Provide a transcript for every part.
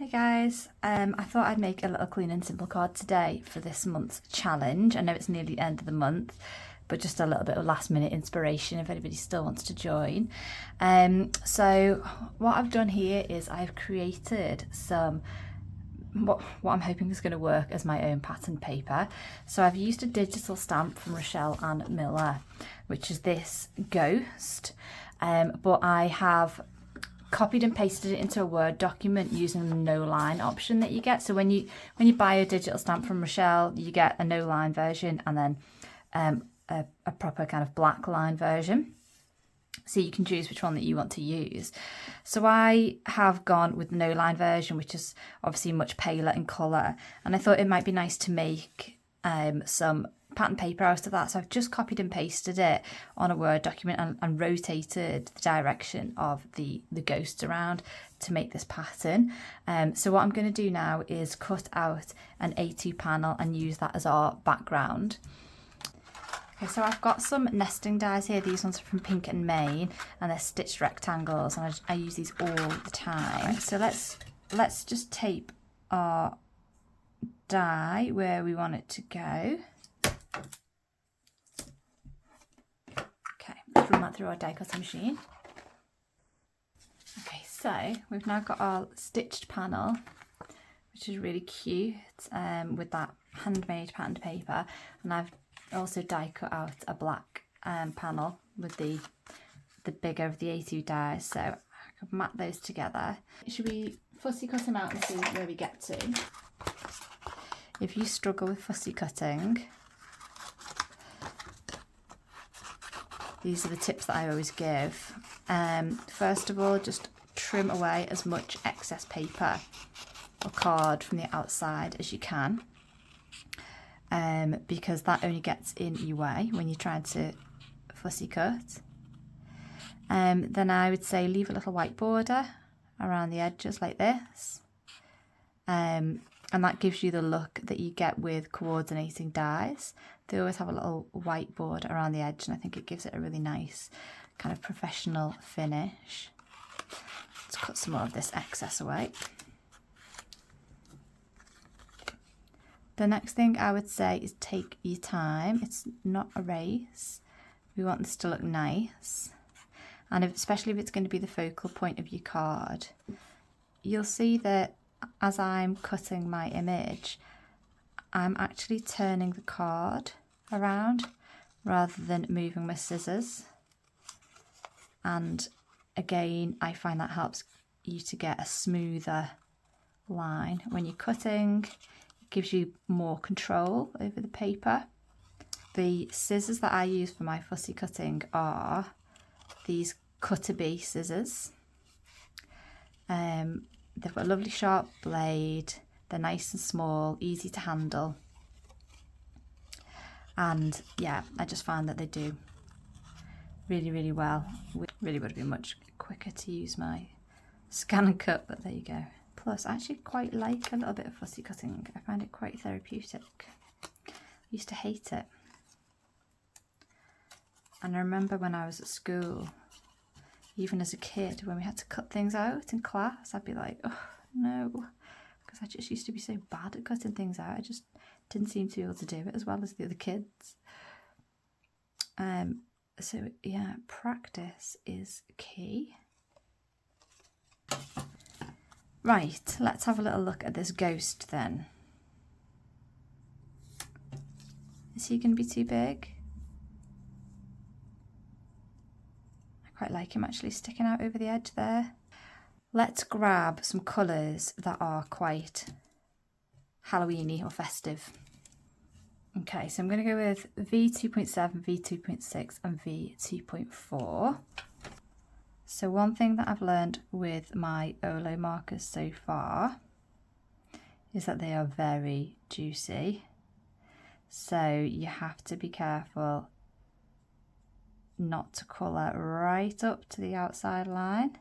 Hey guys, I thought I'd make a little clean and simple card today for this month's challenge. I know it's nearly the end of the month, but just a little bit of last minute inspiration if anybody still wants to join. So what I've done here is I've created some what I'm hoping is going to work as my own pattern paper. So I've used a digital stamp from Rachelle Anne Miller, which is this ghost, but I have copied and pasted it into a Word document using the no line option that you get. So when you buy a digital stamp from Rachelle, you get a no line version and then a proper kind of black line version. So you can choose which one that you want to use. So I have gone with the no line version, which is obviously much paler in colour, and I thought it might be nice to make some pattern paper out of that. So I've just copied and pasted it on a Word document and rotated the direction of the ghost around to make this pattern. So what I'm going to do now is cut out an A2 panel and use that as our background. Okay, so I've got some nesting dies here. These ones are from Pink and Main, and they're stitched rectangles, and I use these all the time. Right, so let's just tape our die where we want it to go. Okay, let's run that through our die cutting machine. Okay, so we've now got our stitched panel, which is really cute, with that handmade patterned paper, and I've also die cut out a black panel with the bigger of the A2 dies, so I could mat those together. Should we fussy cut them out and see where we get to? If you struggle with fussy cutting, these are the tips that I always give. First of all, just trim away as much excess paper or card from the outside as you can. Because that only gets in your way when you're trying to fussy cut. Then I would say leave a little white border around the edges like this, and that gives you the look that you get with coordinating dies. They always have a little white border around the edge, and I think it gives it a really nice kind of professional finish. Let's cut some more of this excess away. The next thing I would say is take your time. It's not a race. We want this to look nice. And especially if it's going to be the focal point of your card, you'll see that as I'm cutting my image, I'm actually turning the card around rather than moving my scissors. And again, I find that helps you to get a smoother line when you're cutting. Gives you more control over the paper. The scissors that I use for my fussy cutting are these Cutter-Bee scissors. They've got a lovely sharp blade. They're nice and small, easy to handle. And yeah, I just find that they do really, really well. It really would have been much quicker to use my scan and cut, but there you go. Plus, I actually quite like a little bit of fussy cutting. I find it quite therapeutic. I used to hate it. And I remember when I was at school, even as a kid, when we had to cut things out in class, I'd be like, oh no, because I just used to be so bad at cutting things out. I just didn't seem to be able to do it as well as the other kids. So yeah, practice is key. Right, let's have a little look at this ghost then. Is he going to be too big? I quite like him actually sticking out over the edge there. Let's grab some colours that are quite Halloweeny or festive. Okay, so I'm going to go with V2.7, V2.6 and V2.4. So one thing that I've learned with my Olo markers so far is that they are very juicy. So you have to be careful not to colour right up to the outside line.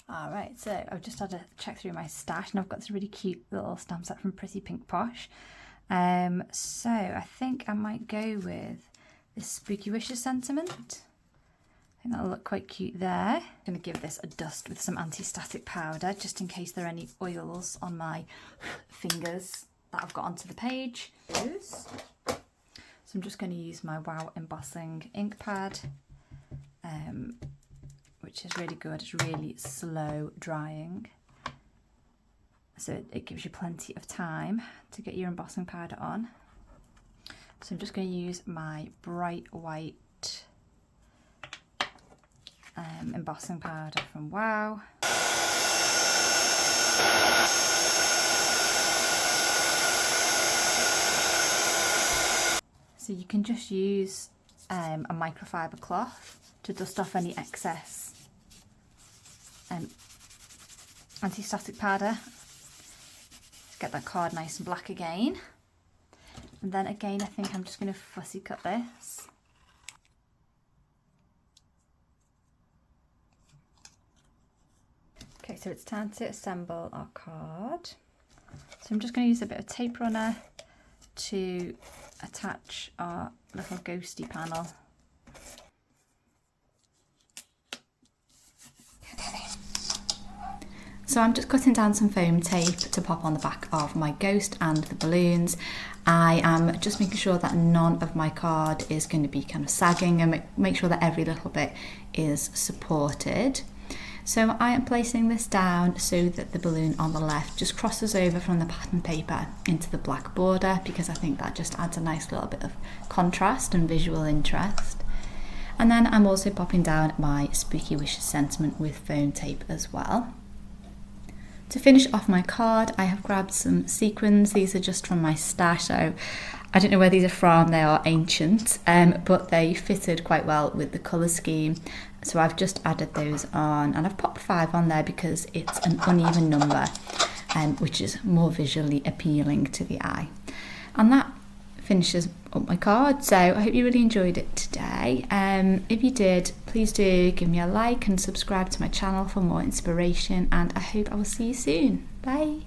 Alright, so I've just had a check through my stash and I've got this really cute little stamp set from Pretty Pink Posh. So I think I might go with this Spooky Wishes sentiment. I think that'll look quite cute there. I'm going to give this a dust with some anti-static powder just in case there are any oils on my fingers that I've got onto the page. So I'm just going to use my Wow Embossing ink pad, which is really good. It's really slow drying, so it gives you plenty of time to get your embossing powder on. So I'm just going to use my bright white embossing powder from Wow. So you can just use a microfiber cloth to dust off any excess anti-static powder to get that card nice and black again. And then again, I think I'm just going to fussy cut this. Okay, so it's time to assemble our card. So I'm just going to use a bit of tape runner to attach our little ghosty panel. So I'm just cutting down some foam tape to pop on the back of my ghost and the balloons. I am just making sure that none of my card is going to be kind of sagging, and make sure that every little bit is supported. So I am placing this down so that the balloon on the left just crosses over from the pattern paper into the black border, because I think that just adds a nice little bit of contrast and visual interest. And then I'm also popping down my Spooky Wishes sentiment with foam tape as well. To finish off my card, I have grabbed some sequins. These are just from my stash, so I don't know where these are from. They are ancient, but they fitted quite well with the colour scheme. So I've just added those on, and I've popped 5 on there because it's an uneven number, which is more visually appealing to the eye. And that finishes up my card. So I hope you really enjoyed it today. If you did, please do give me a like and subscribe to my channel for more inspiration, and I hope I will see you soon. Bye.